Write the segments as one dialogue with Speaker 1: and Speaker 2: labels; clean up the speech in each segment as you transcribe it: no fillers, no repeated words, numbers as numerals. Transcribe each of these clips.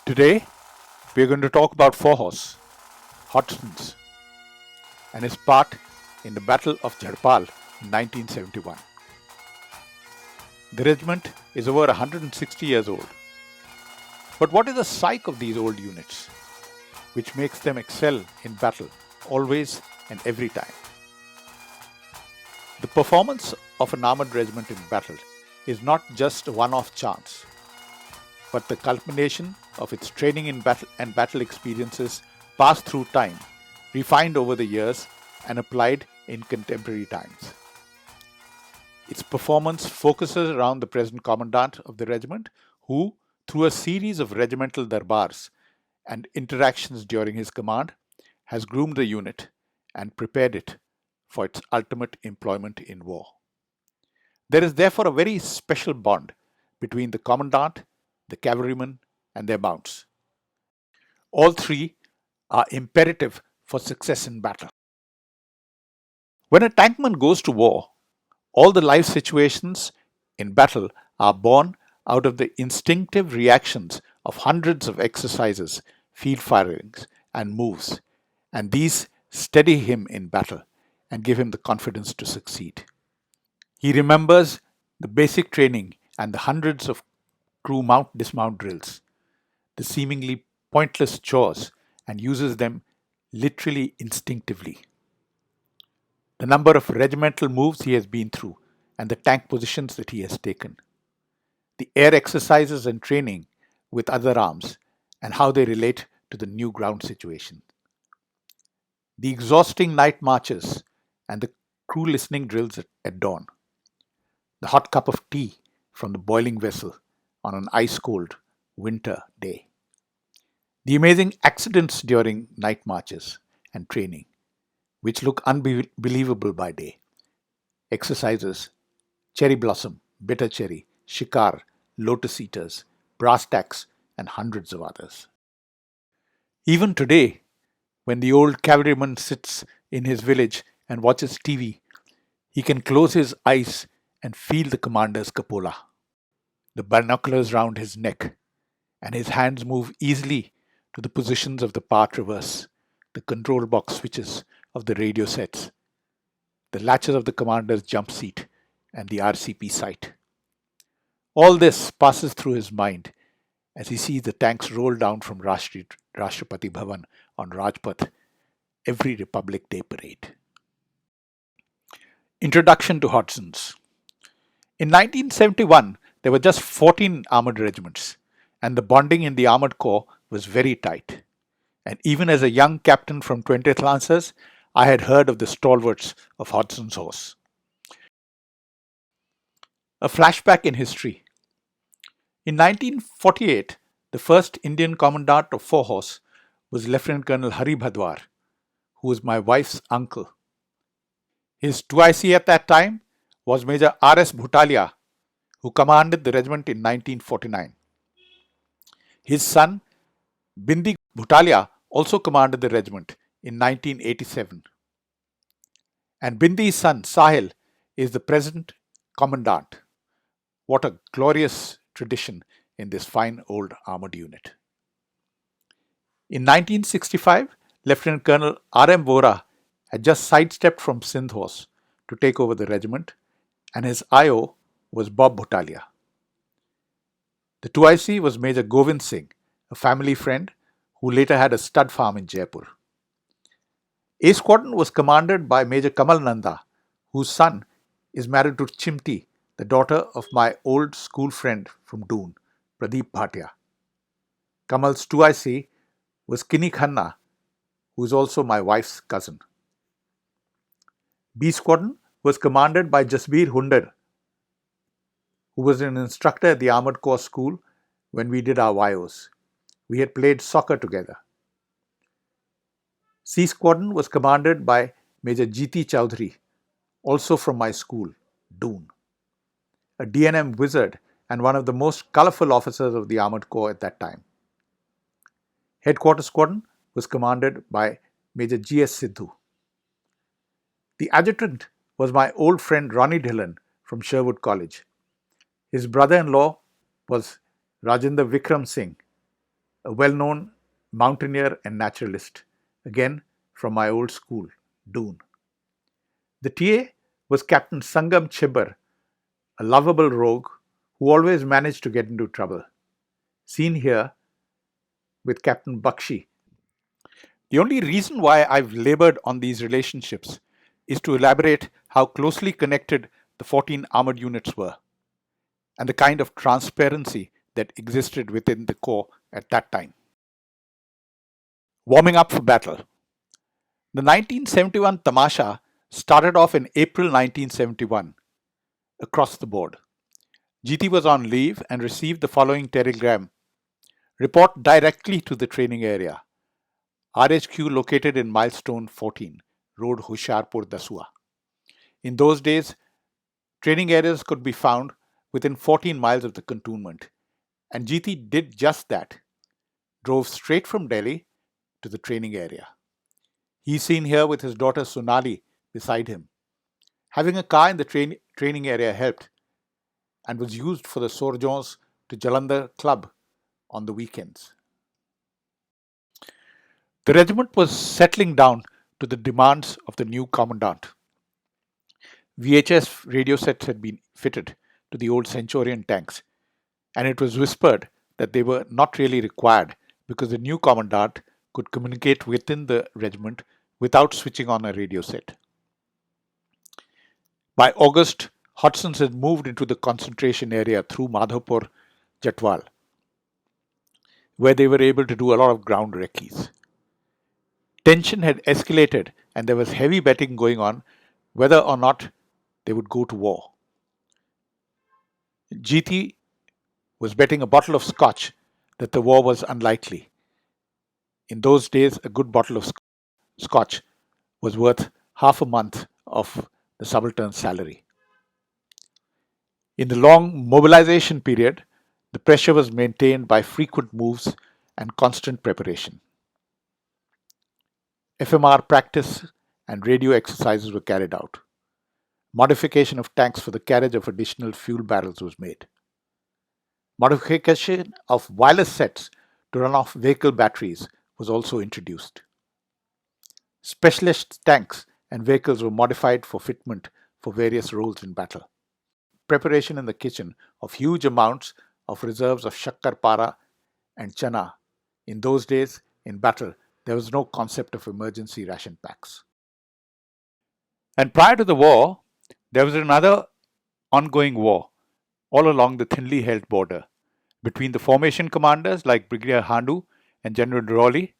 Speaker 1: Today, we are going to talk about four horse, Hudson's, and his part in the Battle of Jharpal in 1971. The regiment is over 160 years old. But what is the psyche of these old units, which makes them excel in battle always and every time? The performance of an armored regiment in battle is not just a one-off chance, but the culmination of its training in battle and battle experiences passed through time, refined over the years, and applied in contemporary times. Its performance focuses around the present commandant of the regiment, who, through a series of regimental darbars and interactions during his command, has groomed the unit and prepared it for its ultimate employment in war. There is therefore a very special bond between the commandant, the cavalrymen, and their mounts. All three are imperative for success in battle. When a tankman goes to war, all the life situations in battle are born out of the instinctive reactions of hundreds of exercises, field firings, and moves, and these steady him in battle and give him the confidence to succeed. He remembers the basic training and the hundreds of crew mount dismount drills, the seemingly pointless chores, and uses them literally instinctively. The number of regimental moves he has been through, and the tank positions that he has taken, the air exercises and training with other arms, and how they relate to the new ground situation, the exhausting night marches and the crew listening drills at dawn, the hot cup of tea from the boiling vessel on an ice cold winter day, the amazing accidents during night marches and training, which look unbelievable by day, exercises, cherry blossom, bitter cherry, shikar, lotus eaters, brass tacks, and hundreds of others. Even today, when the old cavalryman sits in his village and watches TV, he can close his eyes and feel the commander's cupola, the binoculars round his neck, and his hands move easily to the positions of the power traverse, the control box switches of the radio sets, the latches of the commander's jump seat, and the RCP sight. All this passes through his mind as he sees the tanks roll down from Rashtrapati Bhavan on Rajpath every Republic Day parade. Introduction to Hudson's. In 1971, there were just 14 armored regiments, and the bonding in the Armored Corps was very tight. And even as a young captain from 20th Lancers, I had heard of the stalwarts of Hudson's Horse. A flashback in history. In 1948, the first Indian commandant of Four Horse was Lieutenant Colonel Hari Bhadwar, who was my wife's uncle. His 2IC at that time was Major R.S. Bhutalia, who commanded the regiment in 1949. His son, Bindi Bhutalia, also commanded the regiment in 1987. And Bindi's son, Sahil, is the present commandant. What a glorious tradition in this fine old armored unit. In 1965, Lieutenant Colonel R.M. Vora had just sidestepped from Sindh Horse to take over the regiment, and his IO was Bob Bhutalia. The 2IC was Major Govind Singh, a family friend who later had a stud farm in Jaipur. A Squadron was commanded by Major Kamal Nanda, whose son is married to Chimti, the daughter of my old school friend from Doon, Pradeep Bhatia. Kamal's 2IC was Kini Khanna, who is also my wife's cousin. B Squadron was commanded by Jasbir Hundar, who was an instructor at the Armored Corps School when we did our YOs. We had played soccer together. C Squadron was commanded by Major Jiti Chowdhury, also from my school, Doon, a DNM wizard and one of the most colourful officers of the Armored Corps at that time. Headquarters Squadron was commanded by Major G.S. Sidhu. The adjutant was my old friend Ronnie Dhillon from Sherwood College. His brother-in-law was Rajendra Vikram Singh, a well-known mountaineer and naturalist, again from my old school, Doon. The TA was Captain Sangam Chibber, a lovable rogue who always managed to get into trouble. Seen here with Captain Bakshi. The only reason why I've labored on these relationships is to elaborate how closely connected the 14 armored units were and the kind of transparency that existed within the Corps at that time. Warming up for battle. The 1971 Tamasha started off in April 1971 across the board. GT was on leave and received the following telegram. Report directly to the training area. RHQ located in milestone 14, Road Hoshiarpur, Dasua. In those days, training areas could be found within 14 miles of the cantonment, and GT did just that, drove straight from Delhi to the training area. He's seen here with his daughter Sonali beside him. Having a car in the training area helped and was used for the sojourns to Jalandhar Club on the weekends. The regiment was settling down to the demands of the new commandant. VHS radio sets had been fitted to the old Centurion tanks, and it was whispered that they were not really required because the new commandant could communicate within the regiment without switching on a radio set. By August, Hudson had moved into the concentration area through Madhapur, Jatwal, where they were able to do a lot of ground recce's. Tension had escalated and there was heavy betting going on whether or not they would go to war. GT was betting a bottle of scotch that the war was unlikely. In those days, a good bottle of scotch was worth half a month of the subaltern's salary. In the long mobilization period, the pressure was maintained by frequent moves and constant preparation. FMR practice and radio exercises were carried out. Modification of tanks for the carriage of additional fuel barrels was made. Modification of wireless sets to run off vehicle batteries was also introduced. Specialist tanks and vehicles were modified for fitment for various roles in battle. Preparation in the kitchen of huge amounts of reserves of shakkar para and chana. In those days, in battle, there was no concept of emergency ration packs. And prior to the war, there was another ongoing war all along the thinly held border between the formation commanders like Brigadier Handu and General Droli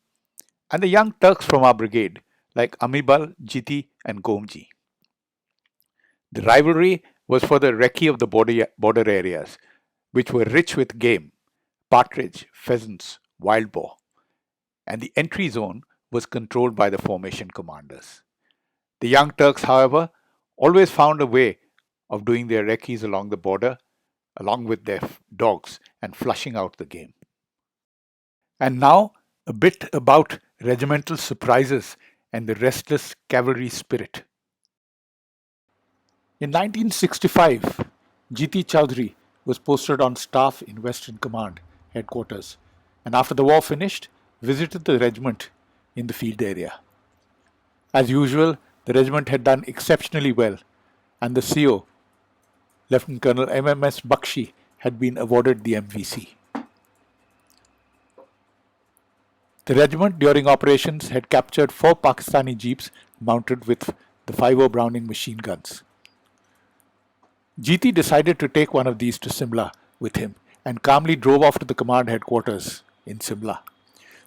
Speaker 1: and the young Turks from our brigade like Amibal, Jiti and Gomji. The rivalry was for the recce of the border areas, which were rich with game, partridge, pheasants, wild boar, and the entry zone was controlled by the formation commanders. The young Turks, however, always found a way of doing their recce's along the border, along with their dogs, and flushing out the game. And now, a bit about regimental surprises and the restless cavalry spirit. In 1965, G.T. Chaudhary was posted on staff in Western Command headquarters, and after the war finished, visited the regiment in the field area. As usual, the regiment had done exceptionally well, and the CO, Lieutenant Colonel MMS Bakshi, had been awarded the MVC. The regiment during operations had captured 4 Pakistani jeeps mounted with the 5.0 Browning machine guns. GT decided to take one of these to Simla with him and calmly drove off to the command headquarters in Simla.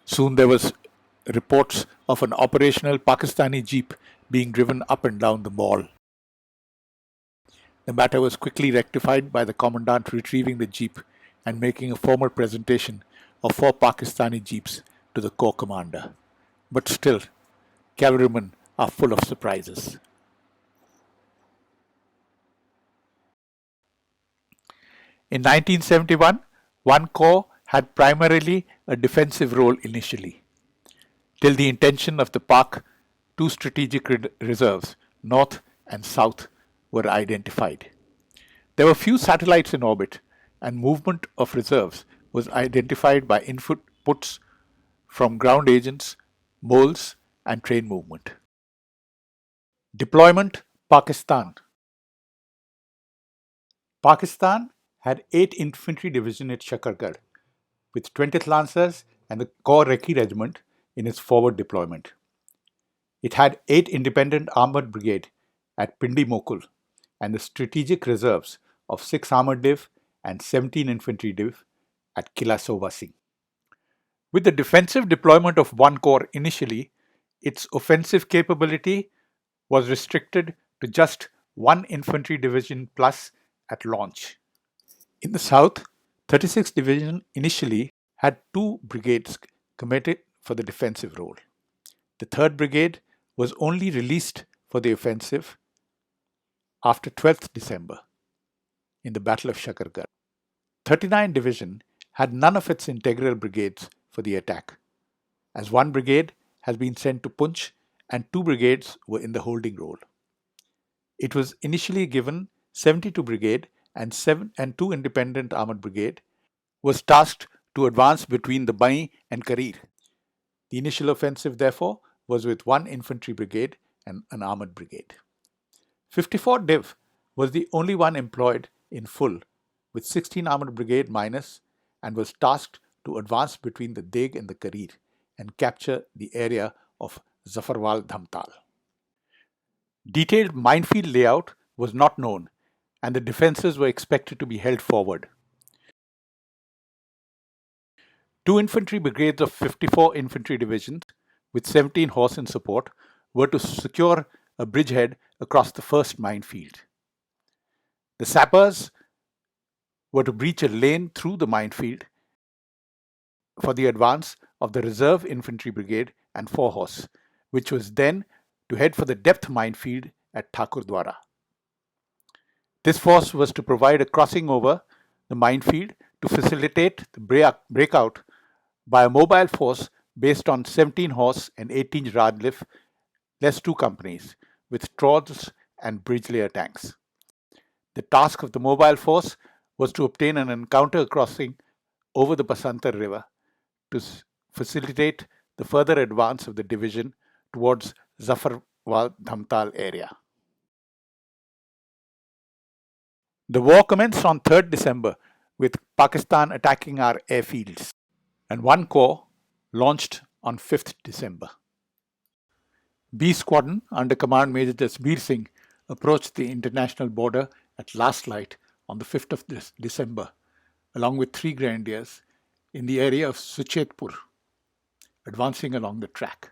Speaker 1: Soon there was reports of an operational Pakistani jeep being driven up and down the mall. The matter was quickly rectified by the commandant retrieving the jeep and making a formal presentation of 4 Pakistani jeeps to the corps commander. But still, cavalrymen are full of surprises. In 1971, one corps had primarily a defensive role initially, till the intention of the Pak 2 strategic reserves, north and south, were identified. There were few satellites in orbit, and movement of reserves was identified by outputs from ground agents, moles, and train movement. Deployment Pakistan. Pakistan had 8 infantry divisions at Chakra, with 20th Lancers and the Corps Recce Regiment in its forward deployment. It had 8 independent armoured brigades at Pindi Mokul and the strategic reserves of 6 armoured div and 17 infantry div at Kila Soba Singh. With the defensive deployment of one corps initially, its offensive capability was restricted to just 1 infantry division plus at launch. In the south, 36th Division initially had 2 brigades committed for the defensive role. The 3rd Brigade was only released for the offensive after 12th December in the Battle of Shakargarh. 39th Division had none of its integral brigades for the attack, as 1 brigade has been sent to Punch and 2 brigades were in the holding role. It was initially given 72 Brigade and 2 independent armoured brigade was tasked to advance between the Bai and Karir. The initial offensive, therefore, was with 1 infantry brigade and an armoured brigade. 54 Div was the only one employed in full, with 16 armoured brigade minus, and was tasked to advance between the Deg and the Karir and capture the area of Zafarwal Dhamtal. Detailed minefield layout was not known, and the defences were expected to be held forward. 2 infantry brigades of 54 infantry divisions with 17 horse in support were to secure a bridgehead across the first minefield. The sappers were to breach a lane through the minefield for the advance of the reserve infantry brigade and 4 horse, which was then to head for the depth minefield at Thakurdwara. This force was to provide a crossing over the minefield to facilitate the breakout by a mobile force based on 17 horse and 18 Radlif, less 2 companies, with Trolls and bridge layer tanks. The task of the mobile force was to obtain an encounter crossing over the Basantar river to facilitate the further advance of the division towards Zafarwal Dhamtal area. The war commenced on 3rd December with Pakistan attacking our airfields, and 1 corps launched on 5th December. B Squadron under Command Major Jasbir Singh approached the international border at last light on the 5th of December, along with 3 grenadiers in the area of Suchetpur, advancing along the track.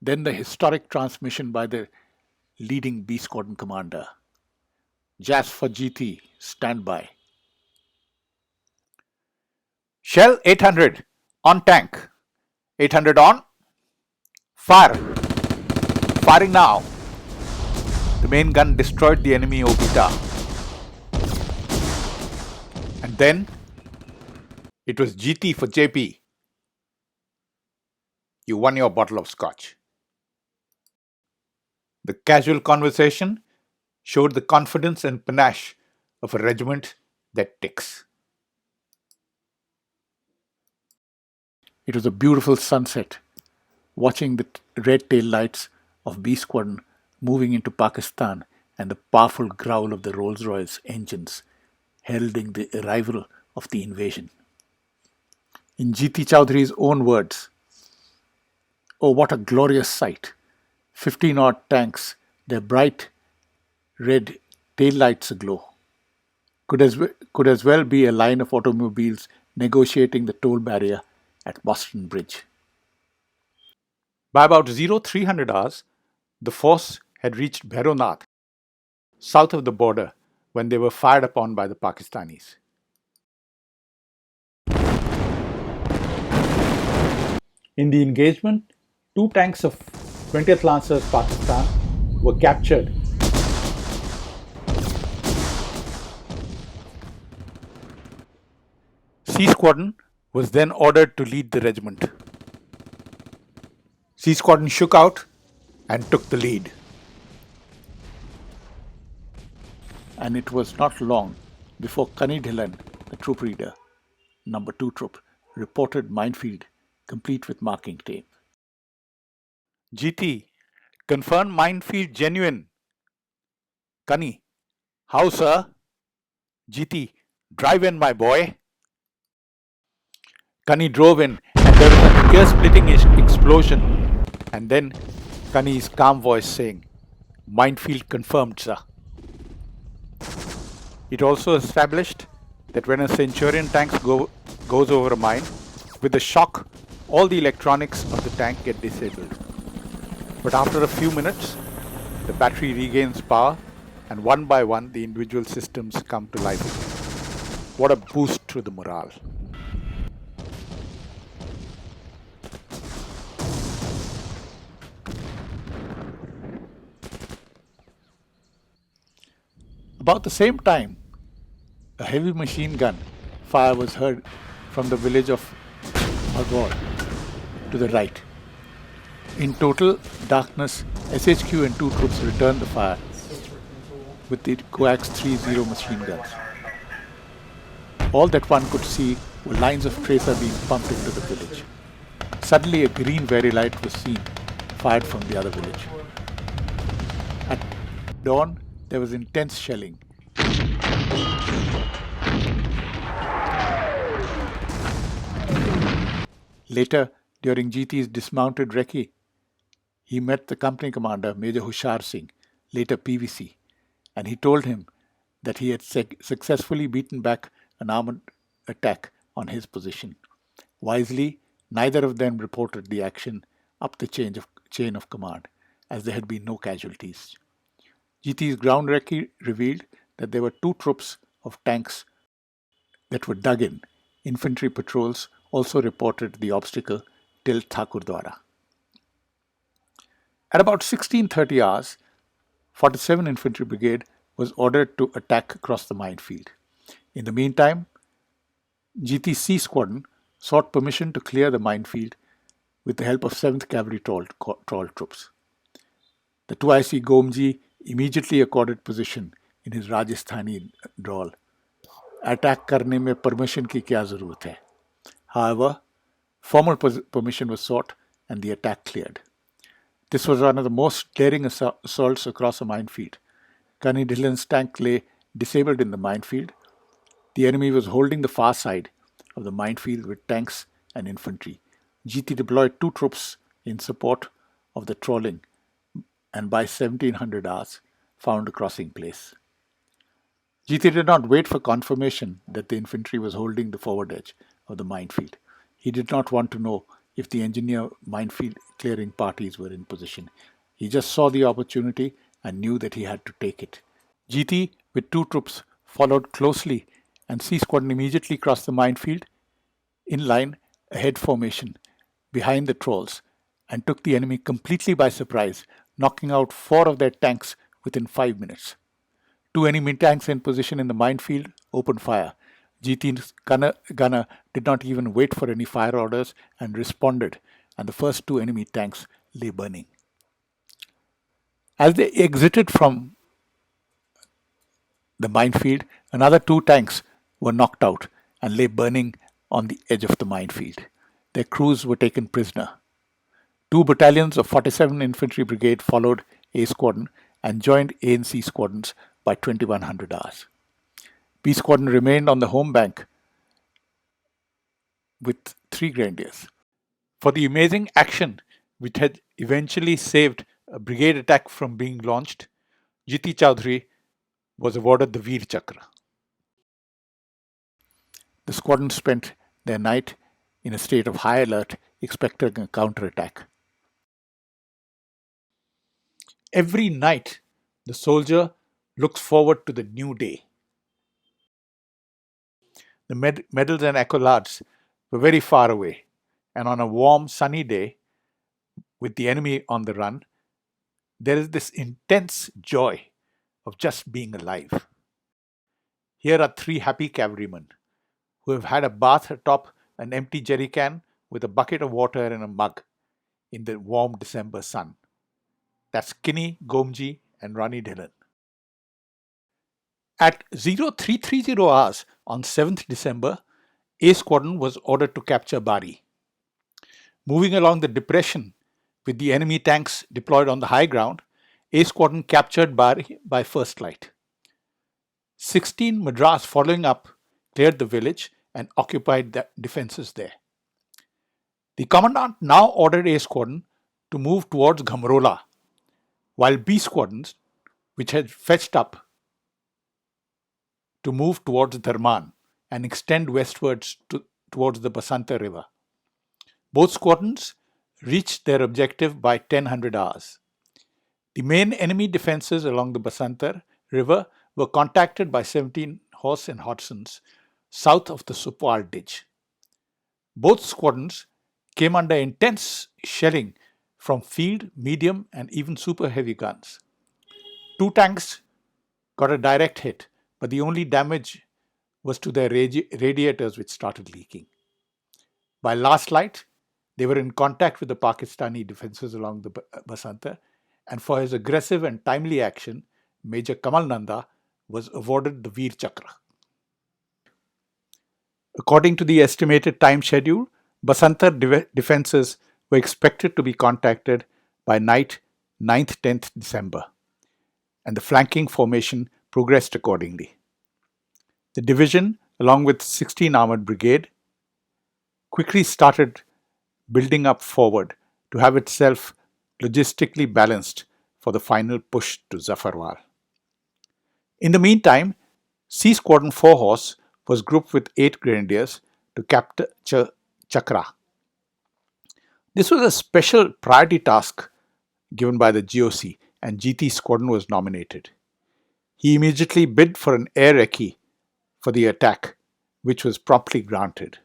Speaker 1: Then the historic transmission by the leading B Squadron commander, Jas for GT, stand by. Shell 800 on tank. 800 on. Fire. Firing now. The main gun destroyed the enemy Obita. And then it was GT for JP. You won your bottle of scotch. The casual conversation showed the confidence and panache of a regiment that ticks. It was a beautiful sunset, watching the red tail lights of B Squadron moving into Pakistan and the powerful growl of the Rolls-Royce engines heralding the arrival of the invasion. In GT Chowdhury's own words, "Oh, what a glorious sight! 15-odd tanks, their bright red tail lights aglow. Could as well be a line of automobiles negotiating the toll barrier at Boston Bridge." By about 0300 hours, the force had reached Bhaironath, south of the border, when they were fired upon by the Pakistanis. In the engagement, 2 tanks of 20th Lancers Pakistan were captured. C Squadron was then ordered to lead the regiment. C Squadron shook out and took the lead. And it was not long before Kani Dhillon, the troop leader, Number 2 Troop reported minefield complete with marking tape. GT, confirm minefield genuine. Kani, how sir? GT, drive in my boy. Kani drove in and there was an ear-splitting explosion. And then Kani's calm voice saying, minefield confirmed, sir. It also established that when a Centurion tank goes over a mine, with the shock, all the electronics of the tank get disabled. But after a few minutes, the battery regains power and one by one the individual systems come to life again. What a boost to the morale. About the same time, a heavy machine gun fire was heard from the village of Agor to the right. In total darkness, SHQ and 2 troops returned the fire with the Coax 30 machine guns. All that one could see were lines of tracer being pumped into the village. Suddenly a green very-light was seen, fired from the other village. At dawn, there was intense shelling. Later, during GT's dismounted recce, he met the company commander, Major Hushar Singh, later PVC, and he told him that he had successfully beaten back an armed attack on his position. Wisely, neither of them reported the action up the chain of command, as there had been no casualties. GT's ground recce revealed that there were 2 troops of tanks that were dug in. Infantry patrols also reported the obstacle till Thakurdwara. At about 16:30 hours, 47 Infantry Brigade was ordered to attack across the minefield. In the meantime, GTC Squadron sought permission to clear the minefield with the help of 7th Cavalry Trawl troops. The 2IC Gomji immediately accorded position in his Rajasthani drawl. Attack करने में permission की क्या जरूरत है? However, formal permission was sought and the attack cleared. This was one of the most daring assaults across a minefield. Kani Dhillon's tank lay disabled in the minefield. The enemy was holding the far side of the minefield with tanks and infantry. GT deployed 2 troops in support of the trawling and by 1700 hours found a crossing place. GT did not wait for confirmation that the infantry was holding the forward edge of the minefield. He did not want to know if the engineer minefield clearing parties were in position. He just saw the opportunity and knew that he had to take it. GT, with 2 troops, followed closely and C Squadron immediately crossed the minefield in line, ahead formation, behind the trolls, and took the enemy completely by surprise, knocking out 4 of their tanks within 5 minutes. 2 enemy tanks in position in the minefield opened fire. GT's gunner did not even wait for any fire orders and responded, and the first 2 enemy tanks lay burning. As they exited from the minefield, another 2 tanks were knocked out and lay burning on the edge of the minefield. Their crews were taken prisoner. 2 battalions of 47 Infantry Brigade followed A Squadron and joined A and C Squadrons by 2100 hours. B Squadron remained on the home bank with 3 grenadiers. For the amazing action which had eventually saved a brigade attack from being launched, GT Chowdhury was awarded the Veer Chakra. The squadron spent their night in a state of high alert, expecting a counterattack. Every night, the soldier looks forward to the new day. The medals and accolades were very far away, and on a warm, sunny day, with the enemy on the run, there is this intense joy of just being alive. Here are 3 happy cavalrymen who have had a bath atop an empty jerry can with a bucket of water and a mug in the warm December sun. That's Kinney, Gomji, and Ronnie Dhillon. At 0330 hours on 7th December, A Squadron was ordered to capture Bari. Moving along the depression with the enemy tanks deployed on the high ground, A Squadron captured Bari by first light. 16 Madras following up cleared the village and occupied the defenses there. The commandant now ordered A Squadron to move towards Ghamrola, while B Squadrons, which had fetched up, to move towards Dharman and extend westwards towards the Basantar river. Both squadrons reached their objective by 1000 hours. The main enemy defenses along the Basantar river were contacted by 17 horse and Hudsons south of the Supwal ditch. Both squadrons came under intense shelling from field, medium, and even super heavy guns. Two tanks got a direct hit, but the only damage was to their radiators, which started leaking. By last light, they were in contact with the Pakistani defenses along the Basantar, and for his aggressive and timely action, Major Kamal Nanda was awarded the Veer Chakra. According to the estimated time schedule, Basantar defenses were expected to be contacted by night 9th-10th December, and the flanking formation progressed accordingly. The division, along with 16 Armoured Brigade, quickly started building up forward to have itself logistically balanced for the final push to Zafarwal. In the meantime, C Squadron 4 Horse was grouped with 8 grenadiers to capture Chakra. This was a special priority task given by the GOC, and GT Squadron was nominated. He immediately bid for an air recce for the attack, which was promptly granted.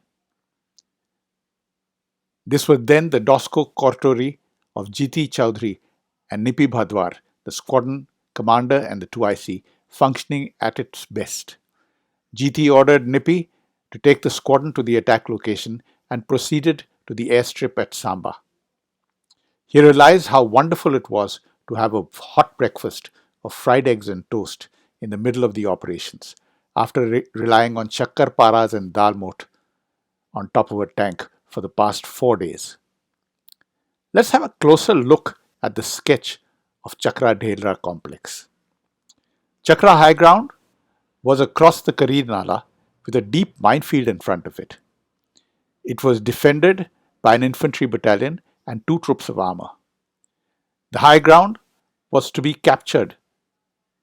Speaker 1: This was then the DOSCO Cortori of GT Chaudhary and Nipi Bhadwar, the squadron commander and the 2IC, functioning at its best. GT ordered Nipi to take the squadron to the attack location and proceeded to the airstrip at Samba. He realized how wonderful it was to have a hot breakfast of fried eggs and toast in the middle of the operations, after relying on shakkar paras and dal mot on top of a tank for the past 4 days. Let's have a closer look at the sketch of Chakra Dhelra complex. Chakra High Ground was across the Karir Nala with a deep minefield in front of it. It was defended by an infantry battalion and 2 troops of armour. The high ground was to be captured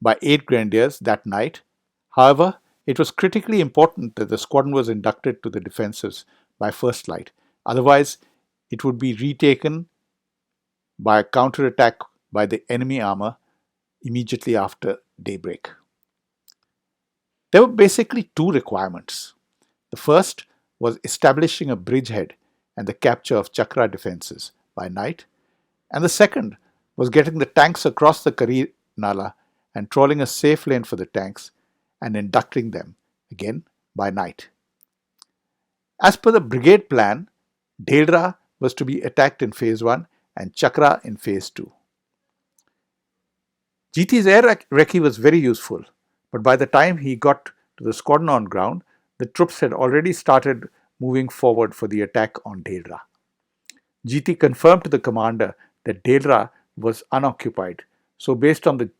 Speaker 1: by 8 grenadiers that night. However, it was critically important that the squadron was inducted to the defensives by first light. Otherwise, it would be retaken by a counterattack by the enemy armour immediately after daybreak. There were basically 2 requirements. The first was establishing a bridgehead and the capture of Chakra defences by night, and the second was getting the tanks across the Karir Nala and trawling a safe lane for the tanks and inducting them again by night. As per the brigade plan, Dhelra was to be attacked in phase 1 and Chakra in phase 2. GT's air recce was very useful, but by the time he got to the squadron on ground, the troops had already started moving forward for the attack on Dhelra. GT confirmed to the commander that Dhelra was unoccupied, so based on the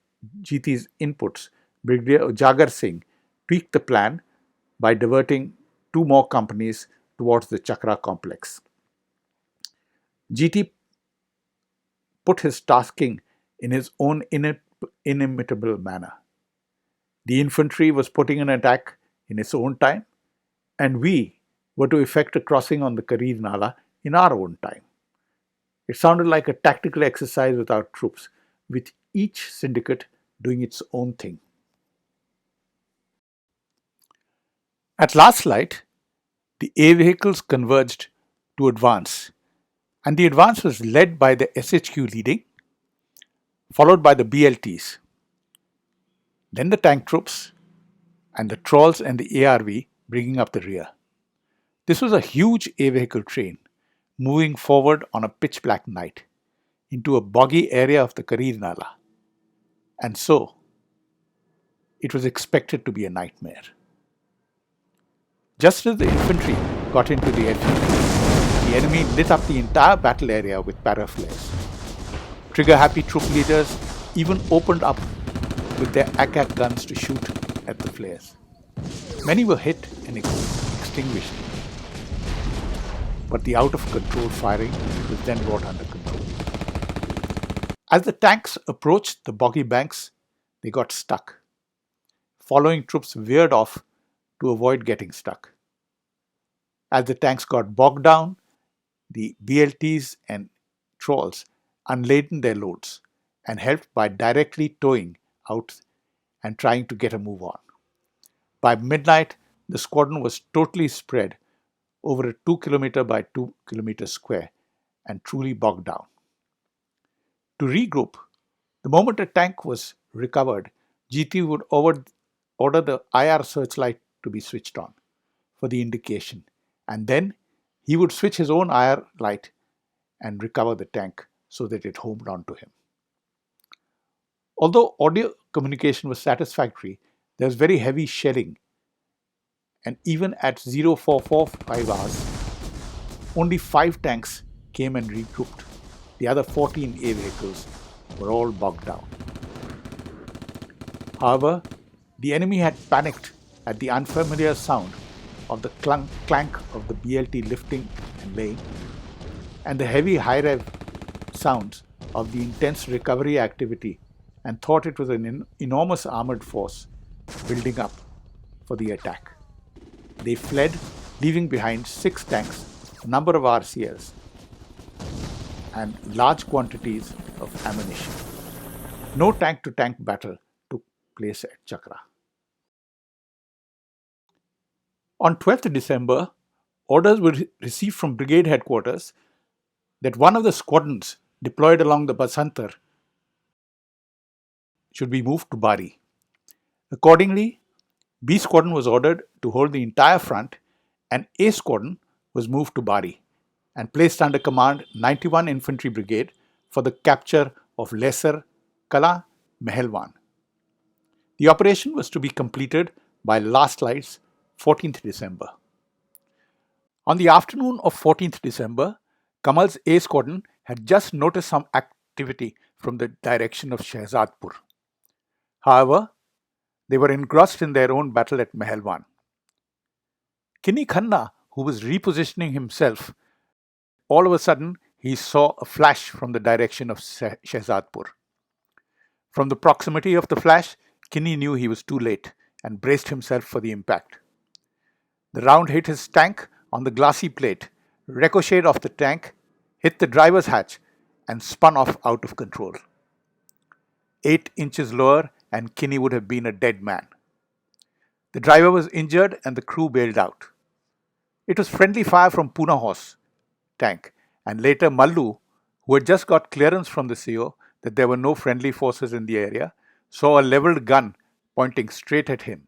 Speaker 1: GT's inputs, Brigadier Ujagar Singh tweaked the plan by diverting 2 more companies towards the Chakra complex. GT put his tasking in his own inimitable manner. The infantry was putting an attack in its own time, and we were to effect a crossing on the Karir Nala in our own time. It sounded like a tactical exercise with our troops, with each syndicate doing its own thing. At last light, the A vehicles converged to advance, and the advance was led by the SHQ leading, followed by the BLTs, then the tank troops, and the trawls and the ARV bringing up the rear. This was a huge A vehicle train moving forward on a pitch black night into a boggy area of the Karir Nala, and so it was expected to be a nightmare. Just as the infantry got into the airfield, the enemy lit up the entire battle area with paraflares. Trigger-happy troop leaders even opened up with their ack-ack guns to shoot at the flares. Many were hit and extinguished, but the out-of-control firing was then brought under control. As the tanks approached the boggy banks, they got stuck. Following troops veered off to avoid getting stuck. As the tanks got bogged down, the BLTs and trolls unladen their loads and helped by directly towing out and trying to get a move on. By midnight, the squadron was totally spread over a 2 km by 2 km square and truly bogged down. To regroup, the moment a tank was recovered, GT would order the IR searchlight to be switched on for the indication, and then he would switch his own IR light and recover the tank so that it homed onto him. Although audio communication was satisfactory, there was very heavy shelling, and even at 0445 hours, only 5 tanks came and regrouped. The other 14 A vehicles were all bogged down. However, the enemy had panicked at the unfamiliar sound of the clank of the BLT lifting and laying, and the heavy high rev sounds of the intense recovery activity, and thought it was an enormous armored force building up for the attack. They fled, leaving behind 6 tanks, a number of RCLs, and large quantities of ammunition. No tank-to-tank battle took place at Chakra. On 12th December, orders were received from brigade headquarters that one of the squadrons deployed along the Basantar should be moved to Bari. Accordingly, B squadron was ordered to hold the entire front, and A squadron was moved to Bari and placed under command 91 Infantry Brigade for the capture of Lesser Kala Mehelwan. The operation was to be completed by last lights 14th December. On the afternoon of 14th December, Kamal's A squadron had just noticed some activity from the direction of Shehzadpur. However, they were engrossed in their own battle at Mehelwan. Kini Khanna, who was repositioning himself, all of a sudden he saw a flash from the direction of Shehzadpur. From the proximity of the flash, Kini knew he was too late and braced himself for the impact. The round hit his tank on the glassy plate, ricocheted off the tank, hit the driver's hatch, and spun off out of control. 8 inches lower, and Kini would have been a dead man. The driver was injured and the crew bailed out. It was friendly fire from Pune Horse tank, and later Mallu, who had just got clearance from the CO that there were no friendly forces in the area, saw a leveled gun pointing straight at him.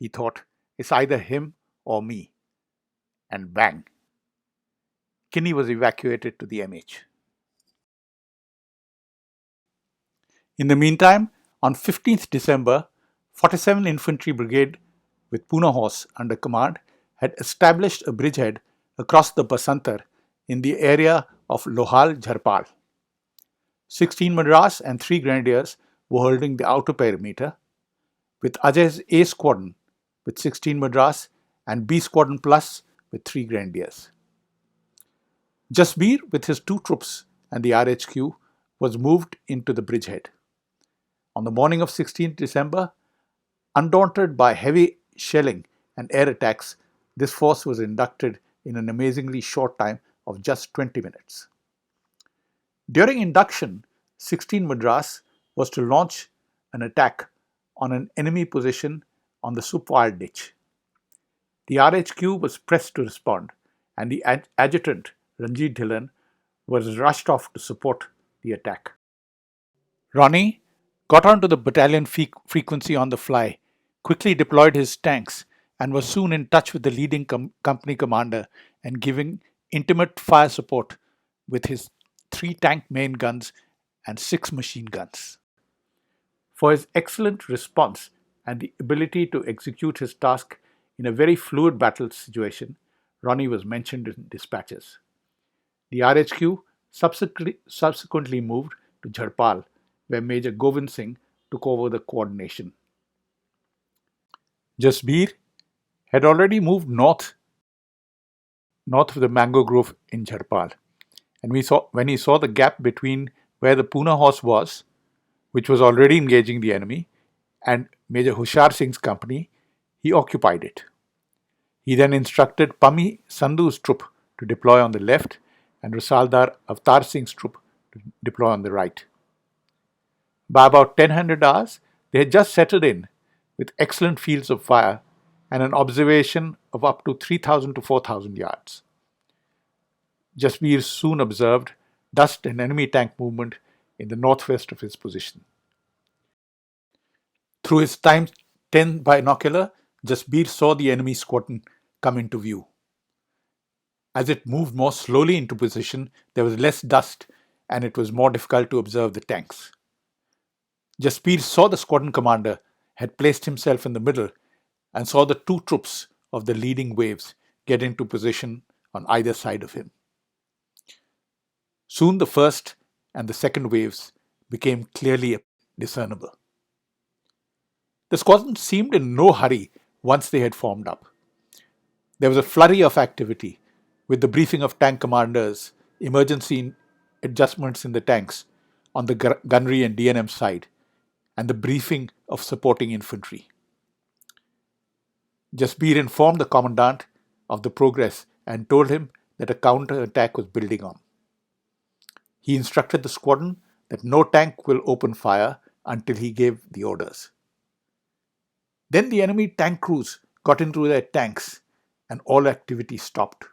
Speaker 1: He thought, it's either him or me. And bang! Kini was evacuated to the MH. In the meantime, on 15th December, 47 Infantry Brigade with Pune Horse under command had established a bridgehead across the Basantar in the area of Lohal Jharpal. 16 Madras and 3 Grenadiers were holding the outer perimeter, with Ajay's A Squadron with 16 Madras and B Squadron Plus with 3 Grenadiers. Jasbir with his 2 troops and the RHQ was moved into the bridgehead. On the morning of 16th December, undaunted by heavy shelling and air attacks, this force was inducted in an amazingly short time of just 20 minutes. During induction, 16 Madras was to launch an attack on an enemy position on the Supwal ditch. The RHQ was pressed to respond, and the adjutant, Ranjit Dhillon, was rushed off to support the attack. Ronnie got onto the battalion frequency on the fly, quickly deployed his tanks, and was soon in touch with the leading company commander and giving intimate fire support with his 3 tank main guns and 6 machine guns. For his excellent response and the ability to execute his task In a very fluid battle situation, Ronnie was mentioned in dispatches. The RHQ subsequently moved to Jharpal, where Major Govind Singh took over the coordination. Jasbir had already moved north of the mango grove in Jharpal, and when he saw the gap between where the Pune horse was, which was already engaging the enemy, and Major Hushar Singh's company, he occupied it. He then instructed Pami Sandhu's troop to deploy on the left and Rasaldar Avtar Singh's troop to deploy on the right. By about 1000 hours, they had just settled in with excellent fields of fire and an observation of up to 3000 to 4000 yards. Jasbir soon observed dust and enemy tank movement in the northwest of his position. Through his times 10 binocular, Jasbir saw the enemy squadron come into view. As it moved more slowly into position, there was less dust and it was more difficult to observe the tanks. Jasbir saw the squadron commander had placed himself in the middle and saw the two troops of the leading waves get into position on either side of him. Soon the first and the second waves became clearly discernible. The squadron seemed in no hurry once they had formed up. There was a flurry of activity with the briefing of tank commanders, emergency adjustments in the tanks on the gunnery and DNM side, and the briefing of supporting infantry. Jasbir informed the commandant of the progress and told him that a counter-attack was building on. He instructed the squadron that no tank will open fire until he gave the orders. Then the enemy tank crews got into their tanks and all activity stopped.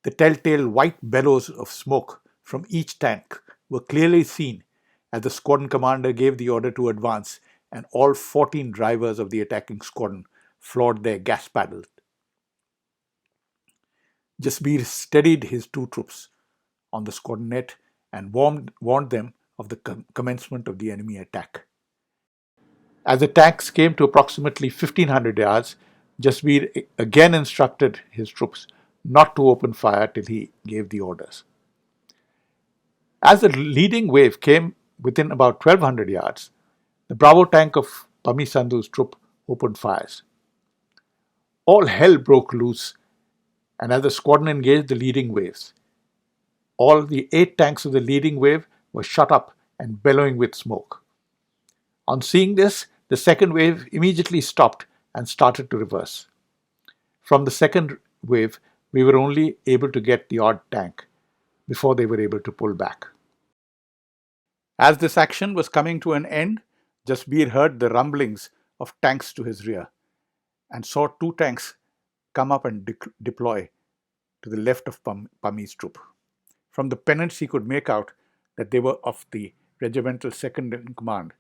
Speaker 1: The telltale white bellows of smoke from each tank were clearly seen as the squadron commander gave the order to advance and all 14 drivers of the attacking squadron floored their gas paddles. Jasbir steadied his two troops on the squadron net and warned them of the commencement of the enemy attack. As the tanks came to approximately 1500 yards, Jasbir again instructed his troops not to open fire till he gave the orders. As the leading wave came within about 1200 yards, the Bravo tank of Pami Sandhu's troop opened fires. All hell broke loose, and as the squadron engaged the leading waves, all the 8 tanks of the leading wave were shut up and bellowing with smoke. On seeing this, the second wave immediately stopped and started to reverse. From the second wave, we were only able to get the odd tank before they were able to pull back. As this action was coming to an end, Jasbir heard the rumblings of tanks to his rear and saw 2 tanks come up and deploy to the left of Pami's troop. From the pennants, he could make out that they were of the regimental second in command,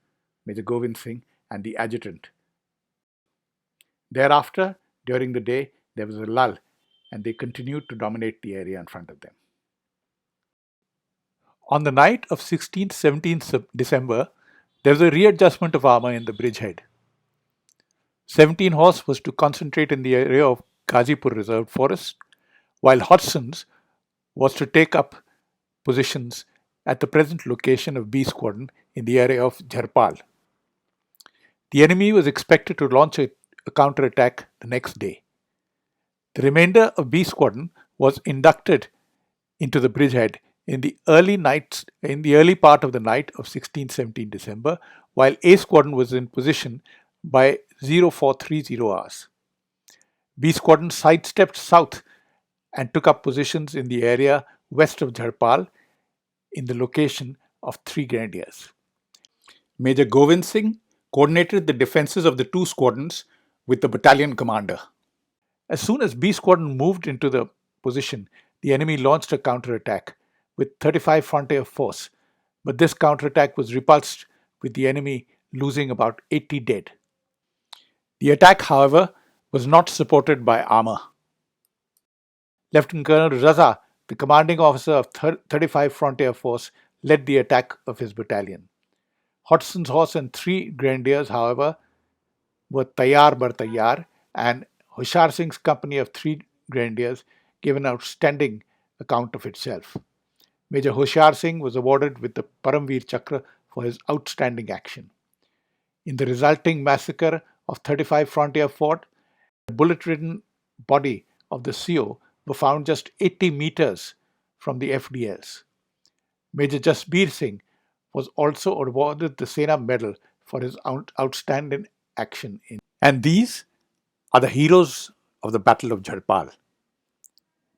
Speaker 1: Major Govind Singh, and the adjutant. Thereafter, during the day, there was a lull and they continued to dominate the area in front of them. On the night of 16th 17th December, there was a readjustment of armour in the bridgehead. 17 Horse was to concentrate in the area of Ghazipur Reserved Forest, while Hudson's was to take up positions at the present location of B Squadron in the area of Jharpal. The enemy was expected to launch a counter-attack the next day. The remainder of B Squadron was inducted into the bridgehead in the early part of the night of 16-17 December, while A Squadron was in position by 0430 hours. B Squadron sidestepped south and took up positions in the area west of Jharpal in the location of 3 grenadiers. Major Govind Singh coordinated the defences of the 2 squadrons with the battalion commander. As soon as B Squadron moved into the position, the enemy launched a counterattack with 35 Frontier force, but this counterattack was repulsed with the enemy losing about 80 dead. The attack, however, was not supported by armour. Lieutenant Colonel Raza, the commanding officer of 35 Frontier Force, led the attack of his battalion. Hudson's horse and 3 grenadiers, however, were Tayyar bar Tayyar and Hushar Singh's company of 3 grenadiers gave an outstanding account of itself. Major Hushar Singh was awarded with the Paramveer Chakra for his outstanding action. In the resulting massacre of 35 frontier fort, the bullet-ridden body of the CO were found just 80 meters from the FDLs. Major Jasbir Singh was also awarded the Sena Medal for his outstanding action. And these are the heroes of the Battle of Jharpal.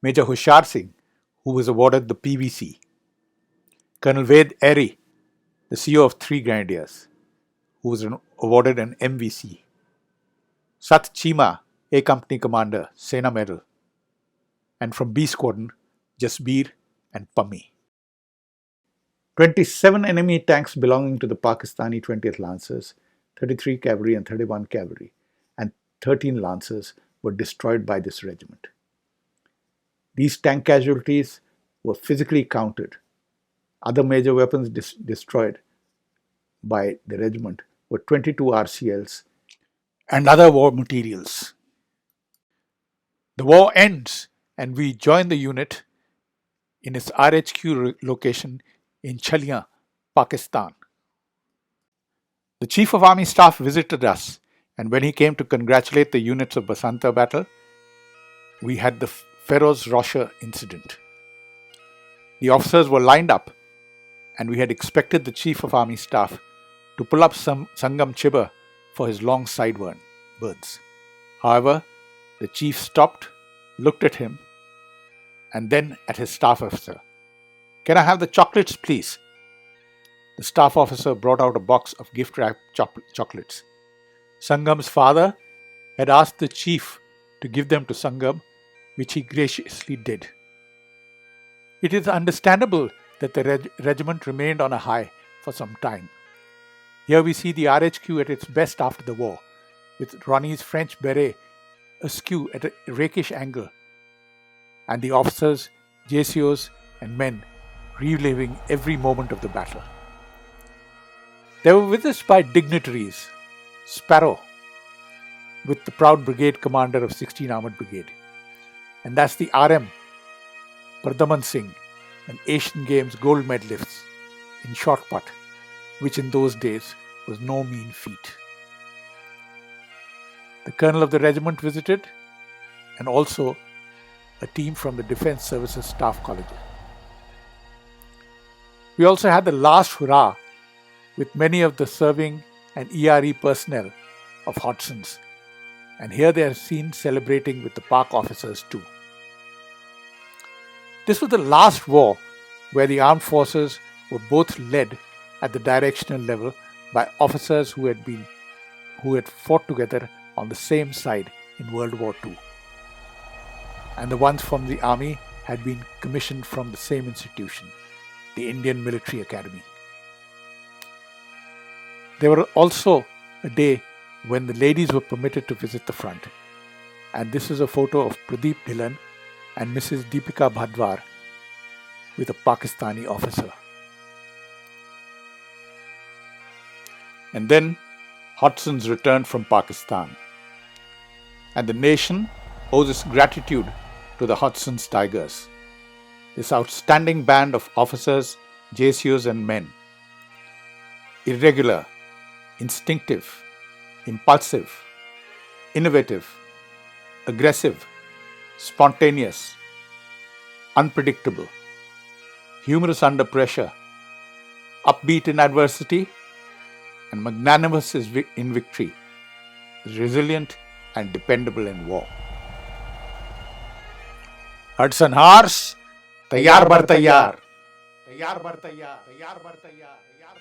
Speaker 1: Major Hushar Singh, who was awarded the PVC. Colonel Ved Airy, the CO of 3 grenadiers, who was awarded an MVC. Sat Chima, A Company Commander, Sena Medal. And from B Squadron, Jasbir and Pummy. 27 enemy tanks belonging to the Pakistani 20th Lancers, 33 cavalry and 31 cavalry, and 13 Lancers were destroyed by this regiment. These tank casualties were physically counted. Other major weapons destroyed by the regiment were 22 RCLs and other war materials. The war ends and we join the unit in its RHQ location in Chalian, Pakistan. The Chief of Army Staff visited us, and when he came to congratulate the units of Basantar battle, we had the Feroz Rosher incident. The officers were lined up, and we had expected the Chief of Army Staff to pull up some Sangam Chibber for his long sideburns. However, the chief stopped, looked at him, and then at his staff officer. "Can I have the chocolates, please?" The staff officer brought out a box of gift-wrapped chocolates. Sangam's father had asked the chief to give them to Sangam, which he graciously did. It is understandable that the regiment remained on a high for some time. Here we see the RHQ at its best after the war, with Ronnie's French beret askew at a rakish angle, and the officers, JCOs, and men reliving every moment of the battle. They were with us by dignitaries, Sparrow, with the proud brigade commander of 16 Armoured Brigade, and that's the RM, Pardaman Singh, an Asian Games gold medalist in shot put, which in those days was no mean feat. The colonel of the regiment visited, and also a team from the Defence Services Staff College. We also had the last hurrah with many of the serving and ERE personnel of Hudson's, and here they are seen celebrating with the park officers too. This was the last war where the armed forces were both led at the directional level by officers who had fought together on the same side in World War II, and the ones from the army had been commissioned from the same institution, the Indian Military Academy. There were also a day when the ladies were permitted to visit the front, and this is a photo of Pradeep Dhillon and Mrs. Deepika Bhadwar with a Pakistani officer. And then Hudson's returned from Pakistan, and the nation owes its gratitude to the Hudson's Tigers, this outstanding band of officers, JCOs and men. Irregular, instinctive, impulsive, innovative, aggressive, spontaneous, unpredictable, humorous under pressure, upbeat in adversity, and magnanimous in victory, resilient and dependable in war. Hudson Horse, तैयार बर तैयार, तैयार बर तैयार, तैयार बर तैयार, तैयार